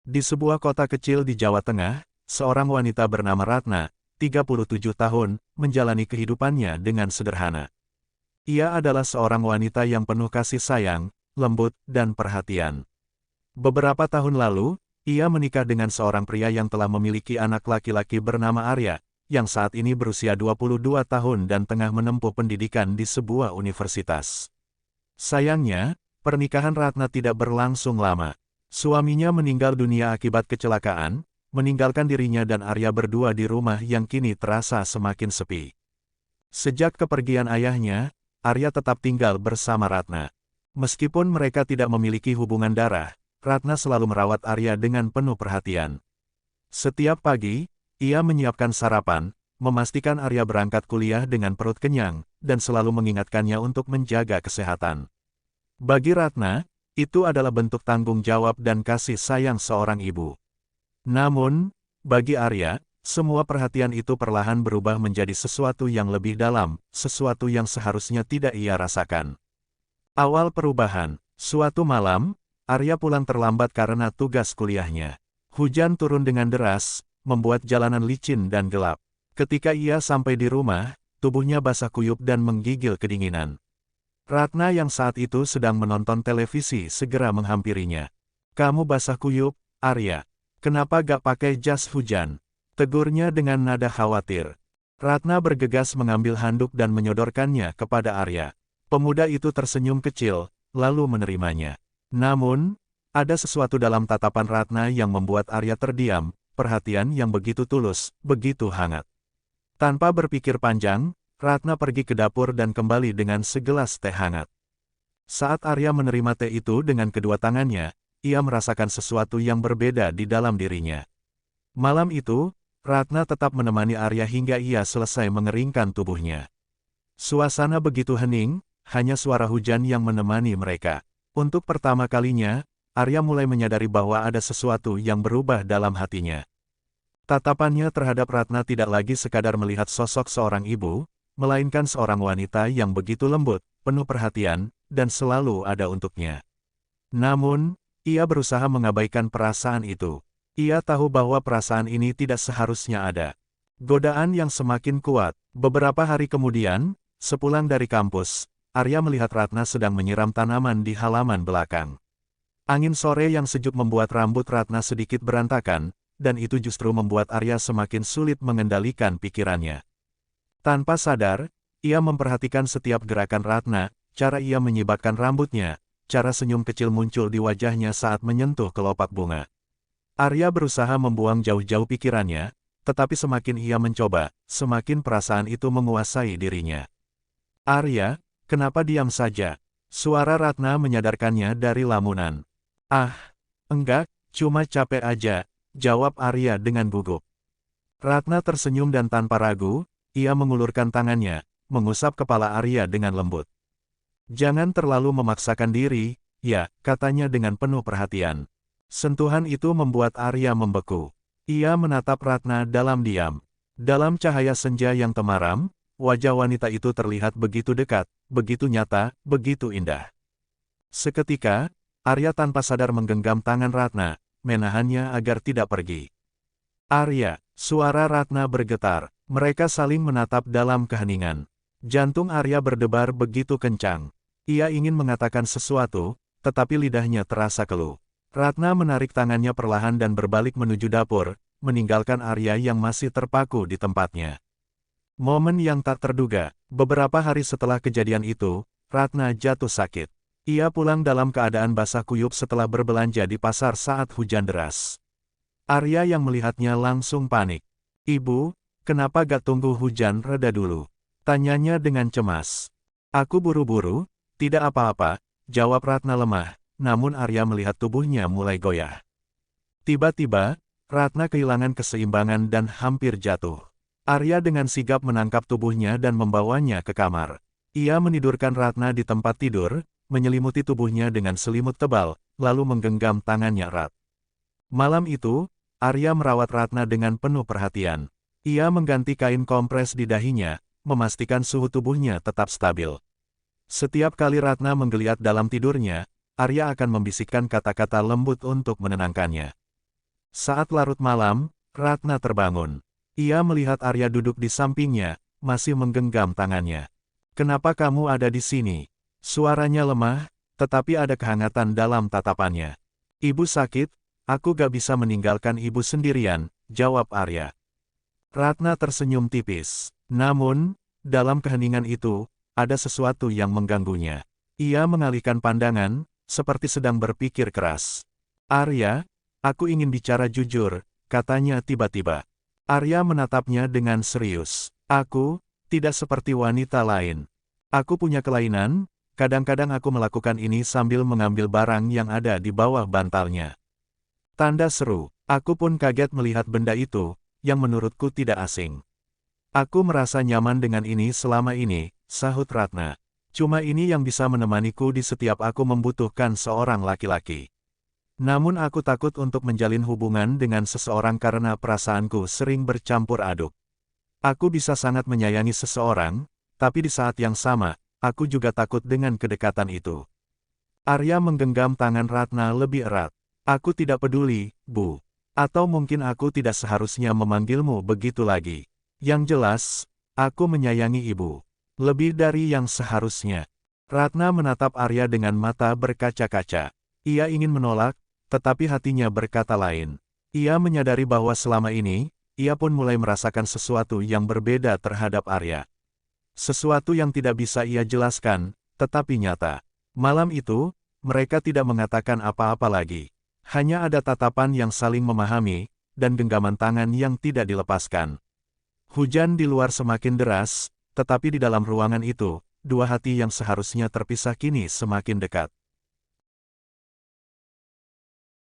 Di sebuah kota kecil di Jawa Tengah, seorang wanita bernama Ratna, 37 tahun, menjalani kehidupannya dengan sederhana. Ia adalah seorang wanita yang penuh kasih sayang, lembut, dan perhatian. Beberapa tahun lalu, ia menikah dengan seorang pria yang telah memiliki anak laki-laki bernama Arya, yang saat ini berusia 22 tahun dan tengah menempuh pendidikan di sebuah universitas. Sayangnya, pernikahan Ratna tidak berlangsung lama. Suaminya meninggal dunia akibat kecelakaan, meninggalkan dirinya dan Arya berdua di rumah yang kini terasa semakin sepi. Sejak kepergian ayahnya, Arya tetap tinggal bersama Ratna. Meskipun mereka tidak memiliki hubungan darah, Ratna selalu merawat Arya dengan penuh perhatian. Setiap pagi, ia menyiapkan sarapan, memastikan Arya berangkat kuliah dengan perut kenyang, dan selalu mengingatkannya untuk menjaga kesehatan. Bagi Ratna, itu adalah bentuk tanggung jawab dan kasih sayang seorang ibu. Namun, bagi Arya, semua perhatian itu perlahan berubah menjadi sesuatu yang lebih dalam, sesuatu yang seharusnya tidak ia rasakan. Awal perubahan, suatu malam, Arya pulang terlambat karena tugas kuliahnya. Hujan turun dengan deras, membuat jalanan licin dan gelap. Ketika ia sampai di rumah, tubuhnya basah kuyup dan menggigil kedinginan. Ratna yang saat itu sedang menonton televisi segera menghampirinya. "Kamu basah kuyup, Arya. Kenapa gak pakai jas hujan?" tegurnya dengan nada khawatir. Ratna bergegas mengambil handuk dan menyodorkannya kepada Arya. Pemuda itu tersenyum kecil, lalu menerimanya. Namun, ada sesuatu dalam tatapan Ratna yang membuat Arya terdiam, perhatian yang begitu tulus, begitu hangat. Tanpa berpikir panjang, Ratna pergi ke dapur dan kembali dengan segelas teh hangat. Saat Arya menerima teh itu dengan kedua tangannya, ia merasakan sesuatu yang berbeda di dalam dirinya. Malam itu, Ratna tetap menemani Arya hingga ia selesai mengeringkan tubuhnya. Suasana begitu hening, hanya suara hujan yang menemani mereka. Untuk pertama kalinya, Arya mulai menyadari bahwa ada sesuatu yang berubah dalam hatinya. Tatapannya terhadap Ratna tidak lagi sekadar melihat sosok seorang ibu, melainkan seorang wanita yang begitu lembut, penuh perhatian, dan selalu ada untuknya. Namun, ia berusaha mengabaikan perasaan itu. Ia tahu bahwa perasaan ini tidak seharusnya ada. Godaan yang semakin kuat. Beberapa hari kemudian, sepulang dari kampus, Arya melihat Ratna sedang menyiram tanaman di halaman belakang. Angin sore yang sejuk membuat rambut Ratna sedikit berantakan, dan itu justru membuat Arya semakin sulit mengendalikan pikirannya. Tanpa sadar, ia memperhatikan setiap gerakan Ratna, cara ia menyibakkan rambutnya, cara senyum kecil muncul di wajahnya saat menyentuh kelopak bunga. Arya berusaha membuang jauh-jauh pikirannya, tetapi semakin ia mencoba, semakin perasaan itu menguasai dirinya. "Arya, kenapa diam saja?" Suara Ratna menyadarkannya dari lamunan. "Ah, enggak, cuma capek aja," jawab Arya dengan gugup. Ratna tersenyum dan tanpa ragu, ia mengulurkan tangannya, mengusap kepala Arya dengan lembut. "Jangan terlalu memaksakan diri, ya," katanya dengan penuh perhatian. Sentuhan itu membuat Arya membeku. Ia menatap Ratna dalam diam. Dalam cahaya senja yang temaram, wajah wanita itu terlihat begitu dekat, begitu nyata, begitu indah. Seketika, Arya tanpa sadar menggenggam tangan Ratna, menahannya agar tidak pergi. "Arya," suara Ratna bergetar. Mereka saling menatap dalam keheningan. Jantung Arya berdebar begitu kencang. Ia ingin mengatakan sesuatu, tetapi lidahnya terasa keluh. Ratna menarik tangannya perlahan dan berbalik menuju dapur, meninggalkan Arya yang masih terpaku di tempatnya. Momen yang tak terduga, beberapa hari setelah kejadian itu, Ratna jatuh sakit. Ia pulang dalam keadaan basah kuyup setelah berbelanja di pasar saat hujan deras. Arya yang melihatnya langsung panik. "Ibu, kenapa gak tunggu hujan reda dulu?" tanyanya dengan cemas. "Aku buru-buru, tidak apa-apa," jawab Ratna lemah, namun Arya melihat tubuhnya mulai goyah. Tiba-tiba, Ratna kehilangan keseimbangan dan hampir jatuh. Arya dengan sigap menangkap tubuhnya dan membawanya ke kamar. Ia menidurkan Ratna di tempat tidur, menyelimuti tubuhnya dengan selimut tebal, lalu menggenggam tangannya erat. Malam itu, Arya merawat Ratna dengan penuh perhatian. Ia mengganti kain kompres di dahinya, memastikan suhu tubuhnya tetap stabil. Setiap kali Ratna menggeliat dalam tidurnya, Arya akan membisikkan kata-kata lembut untuk menenangkannya. Saat larut malam, Ratna terbangun. Ia melihat Arya duduk di sampingnya, masih menggenggam tangannya. "Kenapa kamu ada di sini?" Suaranya lemah, tetapi ada kehangatan dalam tatapannya. "Ibu sakit, aku gak bisa meninggalkan ibu sendirian," jawab Arya. Ratna tersenyum tipis. Namun, dalam keheningan itu, ada sesuatu yang mengganggunya. Ia mengalihkan pandangan, seperti sedang berpikir keras. "Arya, aku ingin bicara jujur," katanya tiba-tiba. Arya menatapnya dengan serius. "Aku tidak seperti wanita lain. Aku punya kelainan, kadang-kadang aku melakukan ini sambil mengambil barang yang ada di bawah bantalnya." Tanda seru. Aku pun kaget melihat benda itu, yang menurutku tidak asing. "Aku merasa nyaman dengan ini selama ini," sahut Ratna. "Cuma ini yang bisa menemaniku di setiap aku membutuhkan seorang laki-laki. Namun aku takut untuk menjalin hubungan dengan seseorang karena perasaanku sering bercampur aduk. Aku bisa sangat menyayangi seseorang, tapi di saat yang sama, aku juga takut dengan kedekatan itu." Arya menggenggam tangan Ratna lebih erat. "Aku tidak peduli, Bu. Atau mungkin aku tidak seharusnya memanggilmu begitu lagi. Yang jelas, aku menyayangi ibu. Lebih dari yang seharusnya." Ratna menatap Arya dengan mata berkaca-kaca. Ia ingin menolak, tetapi hatinya berkata lain. Ia menyadari bahwa selama ini, ia pun mulai merasakan sesuatu yang berbeda terhadap Arya. Sesuatu yang tidak bisa ia jelaskan, tetapi nyata. Malam itu, mereka tidak mengatakan apa-apa lagi. Hanya ada tatapan yang saling memahami, dan genggaman tangan yang tidak dilepaskan. Hujan di luar semakin deras, tetapi di dalam ruangan itu, dua hati yang seharusnya terpisah kini semakin dekat.